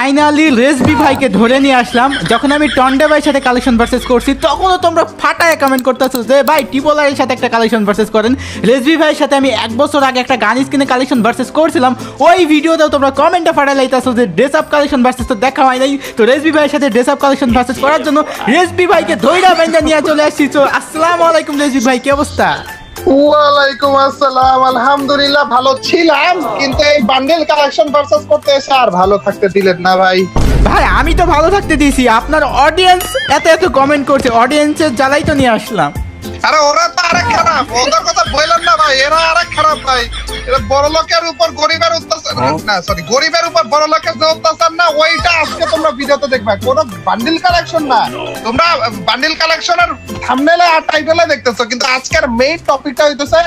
Finally রেসবি ভাইকে ধরে নিয়ে আসলাম। যখন আমি টন্ডে ভাইয়ের সাথে কালেকশন ভার্সেস করছি তখনও তোমরা ফাটায় কমেন্ট করতেছো যে ভাই টিপোলারের সাথে একটা কালেকশন ভার্সেস করেন। রেসবি ভাইয়ের সাথে আমি 1 বছর আগে একটা গান স্কিনে কালেকশন ভার্সেস করছিলাম, ওই ভিডিওতেও তোমরা কমেন্টে ফাটাই লাইতেছো যে ড্রেস আপ কালেকশন ভার্সেস তো দেখা হয় নাই। তো রেসবি ভাইয়ের সাথে ড্রেস আপ কালেকশন ভার্সেস করার জন্য রেসবি ভাইকে ধৈরা বাইন্দা নিয়ে চলে আসছি। তো আসসালামু আলাইকুম রেসবি ভাই, কি অবস্থা? ওয়ালাইকুম আসসালাম। আলহামদুলিল্লাহ ভালো ছিলাম, কিন্তু এই বান্ডেল কালেকশন ভার্সেস করতে এসে আর ভালো থাকতে দিলেন না ভাই। ভাই আমি তো ভালো থাকতে দিয়েছি, আপনার অডিয়েন্স এত এত কমেন্ট করছে, অডিয়েন্সের জ্বালাই তো নিয়ে আসলাম। আরে ওরা তো আরেক খারাপ, ওদের কথা বললেন না ভাই, এরা আরেক খারাপ ভাই। এরা বড় লোকের উপর গরিবের অত্যাচার না, সরি গরিবের উপর বড় লোকের যে অত্যাচার না, ওইটা আজকে তোমরা ভিডিওতে দেখবা। কোনো বান্ডেল কালেকশন না, তোমরা বান্ডেল কালেকশনের থাম্বনেলে আর টাইটেলে দেখতেছো, কিন্তু আজকের মেইন টপিকটা হইতেছে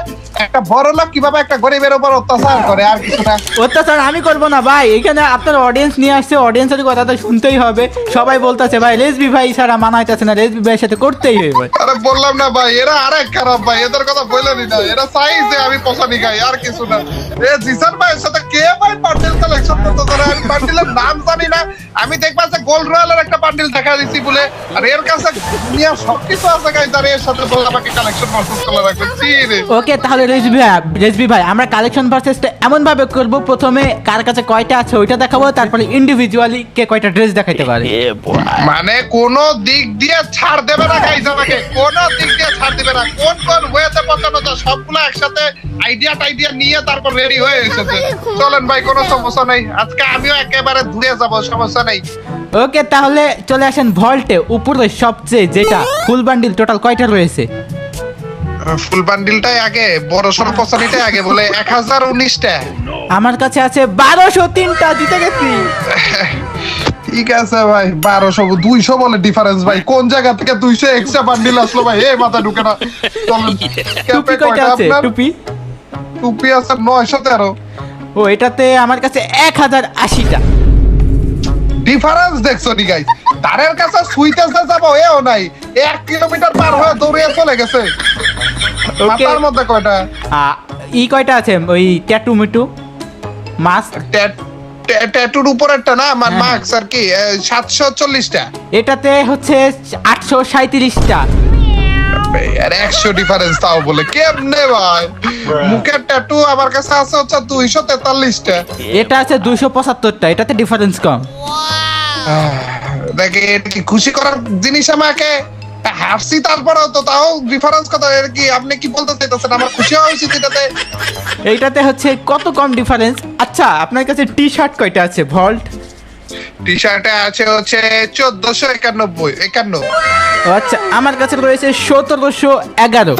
একটা বড় লোক কিভাবে একটা গরিবের উপর অত্যাচার করে, আর কিছু না। অত্যাচার আমি করবো না ভাই, এখানে আপনার অডিয়েন্স নিয়ে আসছে, অডিয়েন্সের কথা তো শুনতেই হবে। সবাই বলতেছে ভাই রেসবি ভাই ছাড়া মানাইতেছে না, রেসবি ভাইয়ের সাথে করতেই হবে। আরে বললাম না ভাই, এরা আরেক খারাপ ভাই, এদের কথা বললেনই না। এরা চাই যে আমি পছন্দ খাই, আর কিছু না। এ জিসান ভাইয়ের সাথে কে ভাই বান্ডেল কালেকশন করতে পারে? আমি বান্ডেলের নাম জানি না। আমি দেখবা যে গোল্ড রয়্যালের একটা বান্ডেল দেখা দিছি বলে, আর এর কাছে দুনিয়া সবকিছু আছে গাইস, আর এর সাথে বলে আমাকে কালেকশন ভার্সেস করে রাখবে। চিরে ওকে, তাহলে রেসবি ভাই আমরা কালেকশন ভার্সেসটা এমন ভাবে করব, প্রথমে কার কাছে কয়টা আছে ওইটা দেখাবো, তারপরে ইন্ডিভিজুয়ালি কে কয়টা ড্রেস দেখাইতে পারে। মানে কোন দিক দিয়ে ছাড় দেবে না গাইস, আমাকে কোন দিক দিয়ে ছাড় দিবে না। কোন কোন ওয়েতে পছন্দ তো সবগুলো একসাথে আইডিয়া নিয়ে তারপর রেডি হয়ে এসেছে। চলেন ভাই, কোনো সমস্যা নেই, আজকে আমিও একেবারে ধুয়ে যাব, সমস্যা নেই। ওকে, তাহলে চলে আসেন ভল্টে। উপরে সবচেয়ে যেটা ফুল বান্ডিল টোটাল কয়টা রয়েছে? ফুল বান্ডিলটাই আগে, বড় সড় পছানিটাই আগে, বলে 1019টা। আমার কাছে আছে 1203টা, জিতে গেছি। ঠিক আছে ভাই, 1200 200 বলে ডিফারেন্স ভাই। কোন জায়গা থেকে 200 এক্সট্রা বান্ডিল আসলো ভাই? এ মাথা ঢুকে না। চলেন, টুপি কয়টা আছে? টুপি টুপি আছে 913। ও, এটাতে আমার কাছে 1080টা। ডিফারেন্স দেখছো নি গাইস? তারের কাছে সুইতেছে যাবো এও নাই, 1 কিলোমিটার পার হয়ে দৌড়িয়ে চলে গেছে। মাথার মধ্যে কয়টা ই কয়টা আছে? ওই ট্যাটু মিটু মাস্ক, ট্যাটুর উপরেরটা না আমার মার্কস আর কি 740টা। এটাতে হচ্ছে 837টা। আর 100 ডিফারেন্স তাও বলে কেমনে ভাই? মুখের ট্যাটু আমার কাছে আছে হচ্ছে 243টা। এটা আছে 275টা, এটাতে ডিফারেন্স কম। দেখে এটা কি খুশি করার জিনিস আমাকে? হাসি তারপরেও তো তাও ডিফারেন্স কত? এর কি আপনি কি বলতে চাইতেছেন? আমার খুশি হওয়া উচিত এটাতে? এইটাতে হচ্ছে কত কম ডিফারেন্স। আচ্ছা, আপনার কাছে টি শার্ট কয়টা আছে ভল্ট? টি শার্টে আছে হচ্ছে 1491। আচ্ছা, আমার কাছে রয়েছে 1711।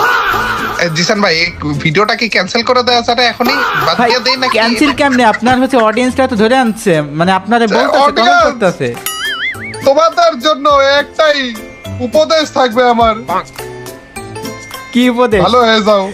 জিসান ভাই, এই ভিডিওটা কি ক্যান্সেল করে দেওয়া যায় এখনই? বাদ ভাই দিয়ে দেই নাকি? ক্যান্সেল কেমনে? আপনার হচ্ছে অডিয়েন্সটা তো ধরে আনছে, মানে আপনারে বলতেছে, কমেন্ট করতেছে। তোমাদের জন্য একটাই উপদেশ থাকবে আমার, কি উপদেশ? ভালো হয়ে যাও।